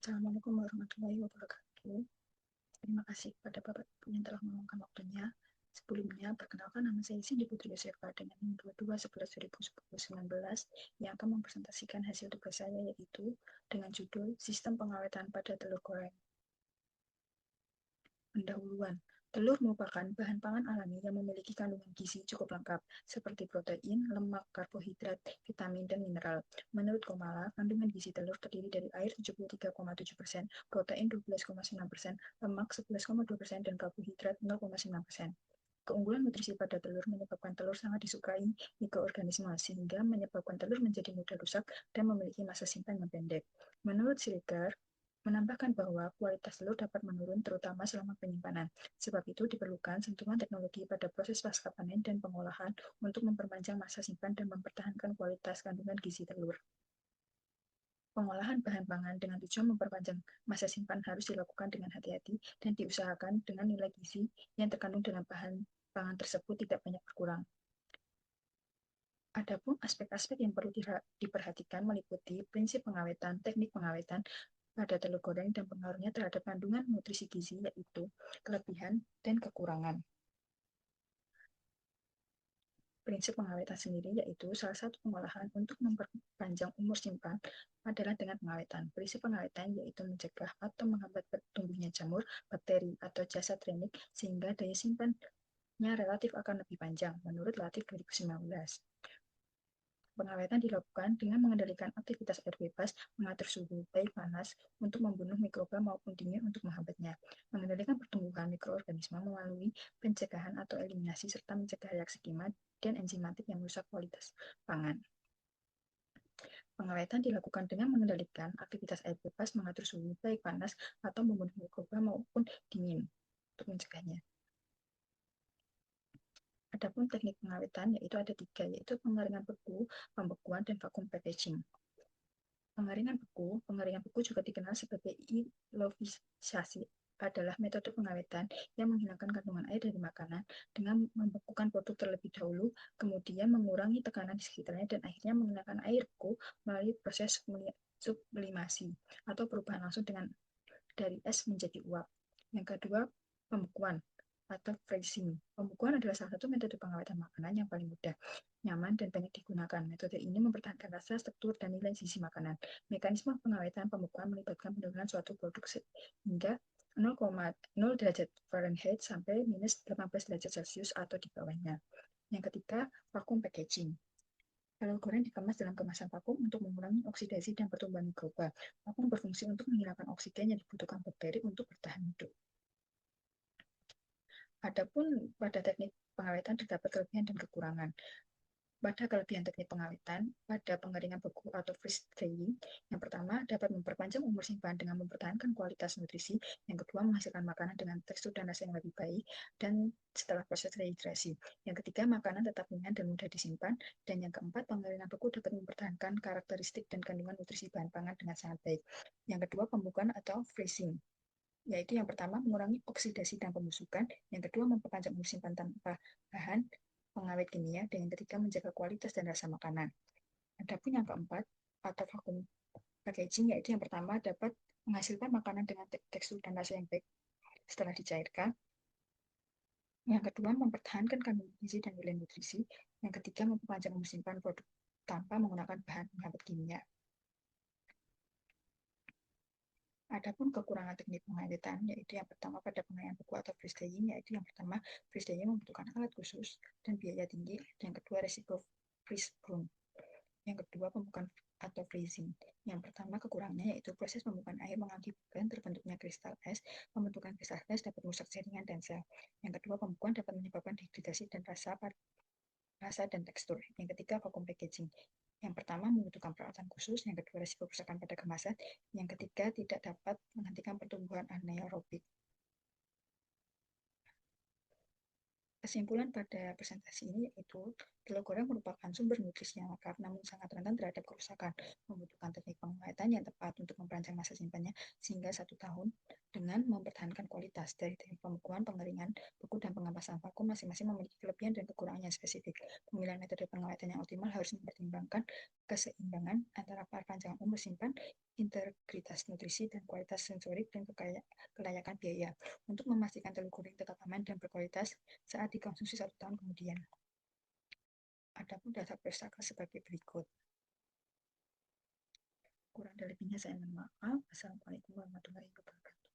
Assalamualaikum warahmatullahi wabarakatuh. Terima kasih kepada Bapak Ibu yang telah meluangkan waktunya. Sebelumnya, perkenalkan nama saya Cindy Putri Yosefa dengan NIM 2211-2019 yang akan mempresentasikan hasil tugas saya yaitu dengan judul Sistem Pengawetan pada Telur Goreng. Pendahuluan. Telur merupakan bahan pangan alami yang memiliki kandungan gizi cukup lengkap, seperti protein, lemak, karbohidrat, vitamin, dan mineral. Menurut Komala, kandungan gizi telur terdiri dari air 73,7%, protein 12,9%, lemak 11,2%, dan karbohidrat 0,9%. Keunggulan nutrisi pada telur menyebabkan telur sangat disukai mikroorganisme, sehingga menyebabkan telur menjadi mudah rusak dan memiliki masa simpan yang pendek. Menurut Siliker, menambahkan bahwa kualitas telur dapat menurun terutama selama penyimpanan. Sebab itu diperlukan sentuhan teknologi pada proses pasca panen dan pengolahan untuk memperpanjang masa simpan dan mempertahankan kualitas kandungan gizi telur. Pengolahan bahan pangan dengan tujuan memperpanjang masa simpan harus dilakukan dengan hati-hati dan diusahakan dengan nilai gizi yang terkandung dalam bahan pangan tersebut tidak banyak berkurang. Adapun aspek-aspek yang perlu diperhatikan meliputi prinsip pengawetan, teknik pengawetan pada telur goreng, dan pengaruhnya terhadap kandungan nutrisi gizi, yaitu kelebihan dan kekurangan. Prinsip pengawetan sendiri yaitu salah satu pengolahan untuk memperpanjang umur simpan adalah dengan pengawetan. Prinsip pengawetan yaitu mencegah atau menghambat tumbuhnya jamur, bakteri, atau jasad remik sehingga daya simpannya relatif akan lebih panjang, menurut Latif 2019. Pengawetan dilakukan dengan mengendalikan aktivitas air bebas, mengatur suhu, baik panas, untuk membunuh mikroba maupun dingin untuk menghambatnya, mengendalikan pertumbuhan mikroorganisme melalui pencegahan atau eliminasi, serta mencegah reaksi kimia dan enzimatik yang merusak kualitas pangan. Pengawetan dilakukan dengan mengendalikan aktivitas air bebas, mengatur suhu, baik panas, atau membunuh mikroba maupun dingin untuk mencegahnya. Adapun teknik pengawetan yaitu ada tiga, yaitu pengeringan beku, pembekuan, dan vakum packaging. Pengeringan beku juga dikenal sebagai ilovisasi, adalah metode pengawetan yang menghilangkan kandungan air dari makanan dengan membekukan produk terlebih dahulu, kemudian mengurangi tekanan di sekitarnya, dan akhirnya menghilangkan air beku melalui proses sublimasi atau perubahan langsung dari es menjadi uap. Yang kedua, pembekuan atau freezing. Pembekuan adalah salah satu metode pengawetan makanan yang paling mudah, nyaman, dan banyak digunakan. Metode ini mempertahankan rasa, struktur, dan nilai gizi makanan. Mekanisme pengawetan pembekuan melibatkan penurunan suatu produk hingga 0,0 derajat Fahrenheit sampai minus 18 derajat Celcius atau di bawahnya. Yang ketiga, vakum packaging. Telur goreng dikemas dalam kemasan vakum untuk mengurangi oksidasi dan pertumbuhan mikroba. Vakum berfungsi untuk menghilangkan oksigen yang dibutuhkan bakteri untuk bertahan hidup. Adapun pada teknik pengawetan terdapat kelebihan dan kekurangan. Pada kelebihan teknik pengawetan, pada pengeringan beku atau freeze drying, yang pertama dapat memperpanjang umur simpan dengan mempertahankan kualitas nutrisi, yang kedua menghasilkan makanan dengan tekstur dan rasa yang lebih baik dan setelah proses rehidrasi, yang ketiga makanan tetap ringan dan mudah disimpan, dan yang keempat pengeringan beku dapat mempertahankan karakteristik dan kandungan nutrisi bahan pangan dengan sangat baik. Yang kedua, pembukaan atau freezing, yaitu yang pertama mengurangi oksidasi dan pembusukan, yang kedua memperpanjang umur simpan tanpa bahan pengawet kimia, dan yang ketiga menjaga kualitas dan rasa makanan. Adapun yang keempat atau vakum packaging, yaitu yang pertama dapat menghasilkan makanan dengan tekstur dan rasa yang baik setelah dicairkan, yang kedua mempertahankan kandungan gizi dan nilai nutrisi, yang ketiga memperpanjang umur simpan produk tanpa menggunakan bahan penghambat kimia. Adapun kekurangan teknik pengawetan, yaitu yang pertama pada pengeringan beku atau freeze drying, yaitu yang pertama freeze drying membutuhkan alat khusus dan biaya tinggi, yang kedua resiko freeze burn, yang kedua pembukaan atau freezing. Yang pertama kekurangannya yaitu proses pembukaan air mengakibatkan terbentuknya kristal es. Pembentukan kristal es dapat merusak jaringan dan sel. Yang kedua, pembukaan dapat menyebabkan dehidratasi dan rasa dan tekstur. Yang ketiga, vakum packaging. Yang pertama membutuhkan perawatan khusus, yang kedua risiko kerusakan pada kemasan, yang ketiga tidak dapat menghentikan pertumbuhan anaerobik. Kesimpulan pada presentasi ini yaitu telur goreng merupakan sumber nutrisi yang lengkap namun sangat rentan terhadap kerusakan, membutuhkan teknik pengawetan yang tepat untuk memperpanjang masa simpannya sehingga 1 tahun dengan mempertahankan kualitas. Dari teknik pembekuan, pengeringan, beku, dan pengampasan vakum masing-masing memiliki kelebihan dan kekurangan yang spesifik. Pemilihan metode pengawetan yang optimal harus mempertimbangkan keseimbangan antara perpanjangan umur simpan, integritas nutrisi, dan kualitas sensorik dan kelayakan biaya untuk memastikan telur gulung tetap aman dan berkualitas saat dikonsumsi 1 tahun kemudian. Adapun dasar persaka sebagai berikut. Kurang dan lebihnya saya mohon maaf. Assalamualaikum warahmatullahi wabarakatuh.